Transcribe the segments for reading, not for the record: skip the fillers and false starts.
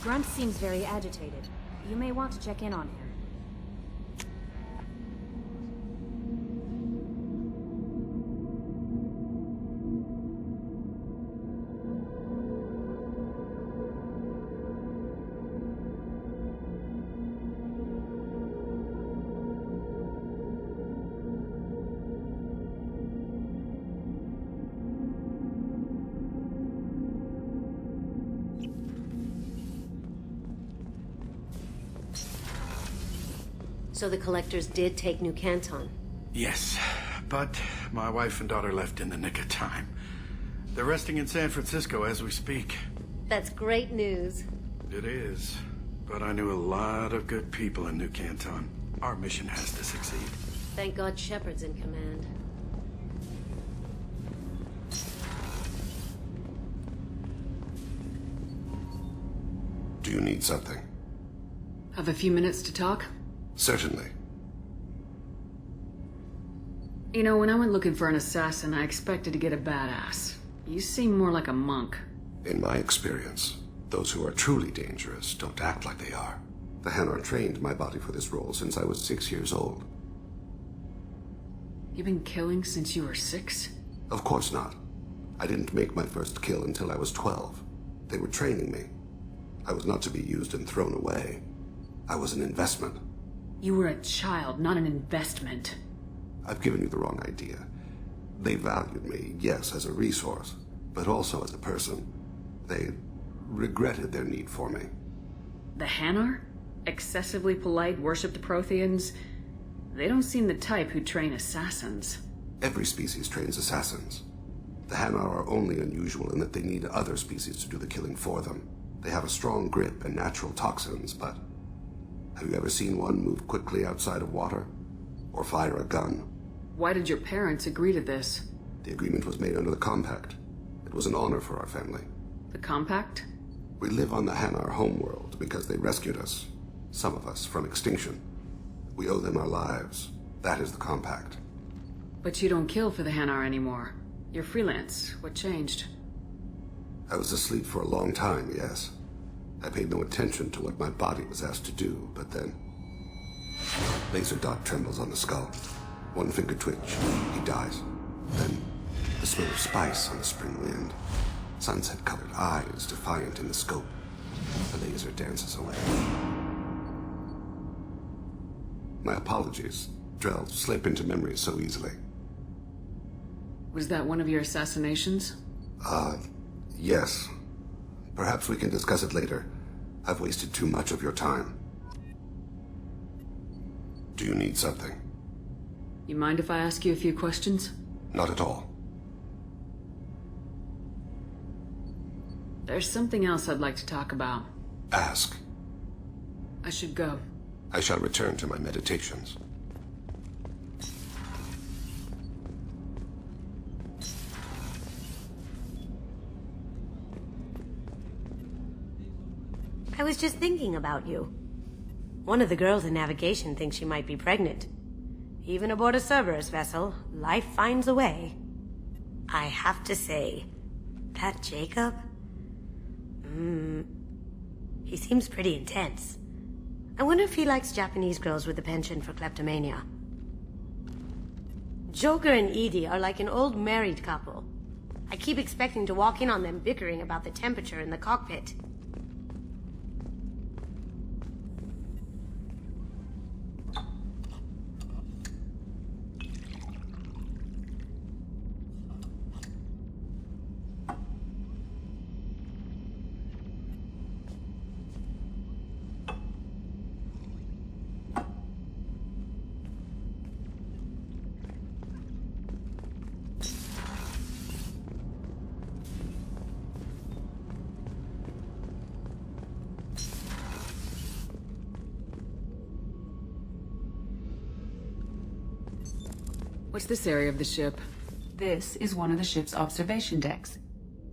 Grunt seems very agitated. You may want to check in on him. So the collectors did take New Canton? Yes, but my wife and daughter left in the nick of time. They're resting in San Francisco as we speak. That's great news. It is, but I knew a lot of good people in New Canton. Our mission has to succeed. Thank God Shepard's in command. Do you need something? Have a few minutes to talk? Certainly. You know, when I went looking for an assassin, I expected to get a badass. You seem more like a monk. In my experience, those who are truly dangerous don't act like they are. The Hanar trained my body for this role since I was 6 years old. You've been killing since you were 6? Of course not. I didn't make my first kill until I was 12. They were training me. I was not to be used and thrown away. I was an investment. You were a child, not an investment. I've given you the wrong idea. They valued me, yes, as a resource, but also as a person. They regretted their need for me. The Hanar? Excessively polite, worship the Protheans? They don't seem the type who train assassins. Every species trains assassins. The Hanar are only unusual in that they need other species to do the killing for them. They have a strong grip and natural toxins, but have you ever seen one move quickly outside of water? Or fire a gun? Why did your parents agree to this? The agreement was made under the Compact. It was an honor for our family. The Compact? We live on the Hanar homeworld because they rescued us. Some of us from extinction. We owe them our lives. That is the Compact. But you don't kill for the Hanar anymore. You're freelance. What changed? I was asleep for a long time, yes. I paid no attention to what my body was asked to do, but then... Laser dot trembles on the skull. One finger twitch. He dies. Then, the smell of spice on the spring wind. Sunset-colored eyes defiant in the scope. The laser dances away. My apologies. Drells slip into memory so easily. Was that one of your assassinations? Yes. Perhaps we can discuss it later. I've wasted too much of your time. Do you need something? You mind if I ask you a few questions? Not at all. There's something else I'd like to talk about. Ask. I should go. I shall return to my meditations. I was just thinking about you. One of the girls in navigation thinks she might be pregnant. Even aboard a Cerberus vessel, life finds a way. I have to say, that Jacob? He seems pretty intense. I wonder if he likes Japanese girls with a penchant for kleptomania. Joker and Edie are like an old married couple. I keep expecting to walk in on them bickering about the temperature in the cockpit. What's this area of the ship? This is one of the ship's observation decks.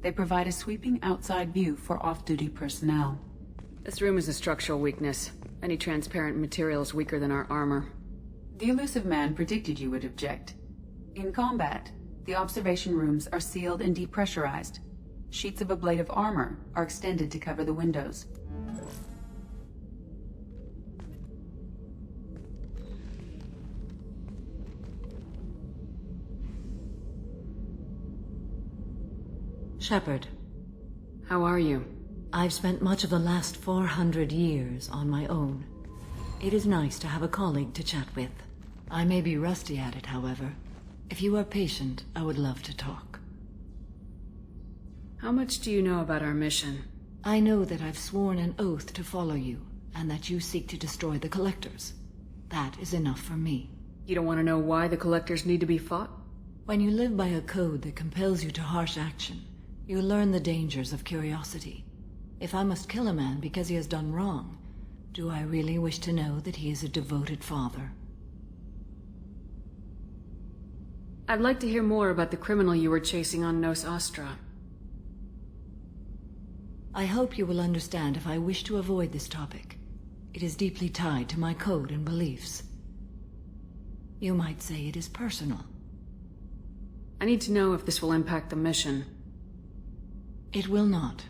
They provide a sweeping outside view for off-duty personnel. This room is a structural weakness. Any transparent material is weaker than our armor. The elusive man predicted you would object. In combat, the observation rooms are sealed and depressurized. Sheets of ablative armor are extended to cover the windows. Shepard. How are you? I've spent much of the last 400 years on my own. It is nice to have a colleague to chat with. I may be rusty at it, however. If you are patient, I would love to talk. How much do you know about our mission? I know that I've sworn an oath to follow you, and that you seek to destroy the Collectors. That is enough for me. You don't want to know why the Collectors need to be fought? When you live by a code that compels you to harsh action, you learn the dangers of curiosity. If I must kill a man because he has done wrong, do I really wish to know that he is a devoted father? I'd like to hear more about the criminal you were chasing on Nos Astra. I hope you will understand if I wish to avoid this topic. It is deeply tied to my code and beliefs. You might say it is personal. I need to know if this will impact the mission. It will not.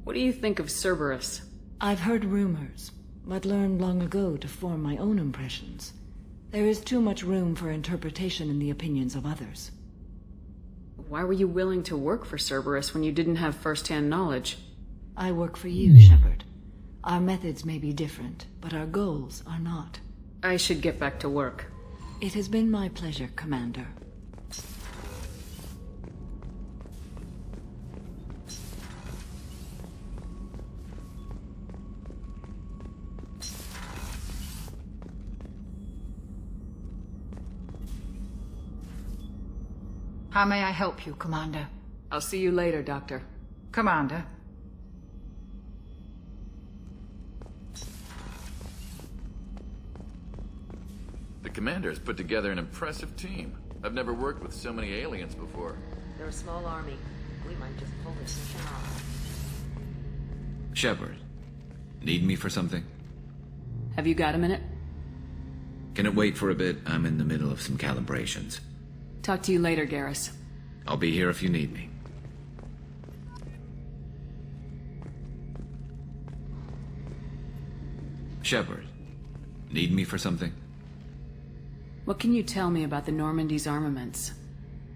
What do you think of Cerberus? I've heard rumors, but learned long ago to form my own impressions. There is too much room for interpretation in the opinions of others. Why were you willing to work for Cerberus when you didn't have first-hand knowledge? I work for you, Shepard. Our methods may be different, but our goals are not. I should get back to work. It has been my pleasure, Commander. How may I help you, Commander? I'll see you later, Doctor. Commander? The Commander has put together an impressive team. I've never worked with so many aliens before. They're a small army. We might just pull this mission off. Shepard, need me for something? Have you got a minute? Can it wait for a bit? I'm in the middle of some calibrations. Talk to you later, Garrus. I'll be here if you need me. Shepard, need me for something? What can you tell me about the Normandy's armaments?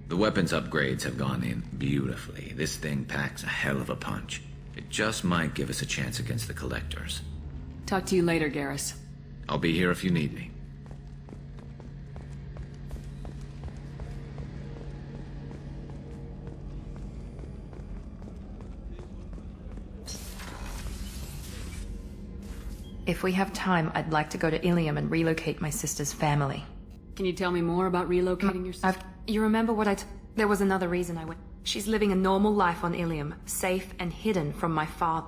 The weapons upgrades have gone in beautifully. This thing packs a hell of a punch. It just might give us a chance against the Collectors. Talk to you later, Garrus. I'll be here if you need me. If we have time, I'd like to go to Ilium and relocate my sister's family. Can you tell me more about relocating your sister? You remember what there was another reason I went. She's living a normal life on Ilium, safe and hidden from my father.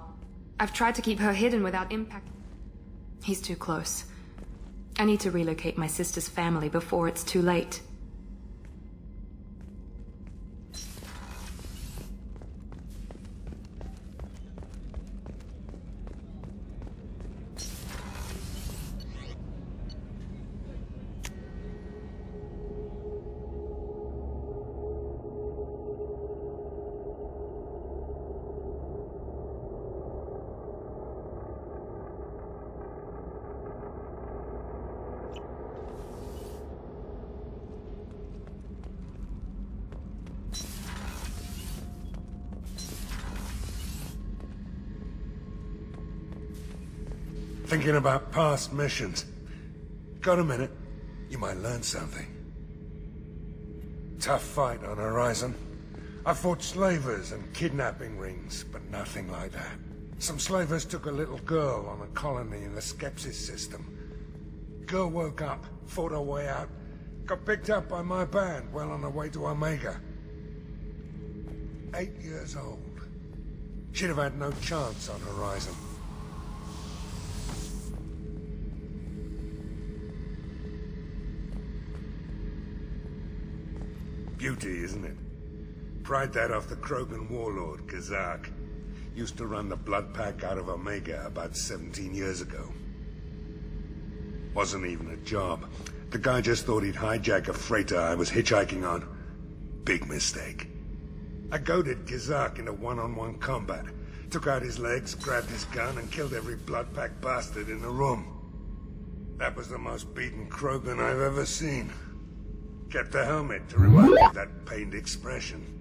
I've tried to keep her hidden without impact. He's too close. I need to relocate my sister's family before it's too late. Thinking about past missions. Got a minute? You might learn something. Tough fight on Horizon. I fought slavers and kidnapping rings, but nothing like that. Some slavers took a little girl on a colony in the Skepsis system. Girl woke up, fought her way out, got picked up by my band well on her way to Omega. 8 years old. She'd have had no chance on Horizon. Beauty, isn't it? Pried that off the Krogan warlord, Kazak. Used to run the blood pack out of Omega about 17 years ago. Wasn't even a job. The guy just thought he'd hijack a freighter I was hitchhiking on. Big mistake. I goaded Kazak into one-on-one combat. Took out his legs, grabbed his gun, and killed every blood-packed bastard in the room. That was the most beaten Krogan I've ever seen. Kept the helmet to remind me of that pained expression.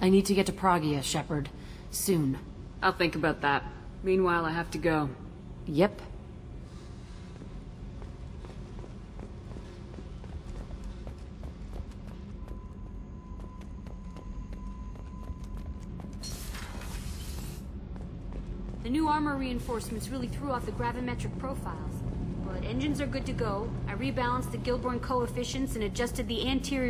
I need to get to Pragia, Shepard. Soon. I'll think about that. Meanwhile, I have to go. Yep. The new armor reinforcements really threw off the gravimetric profiles. But engines are good to go. I rebalanced the Gilborn coefficients and adjusted the anterior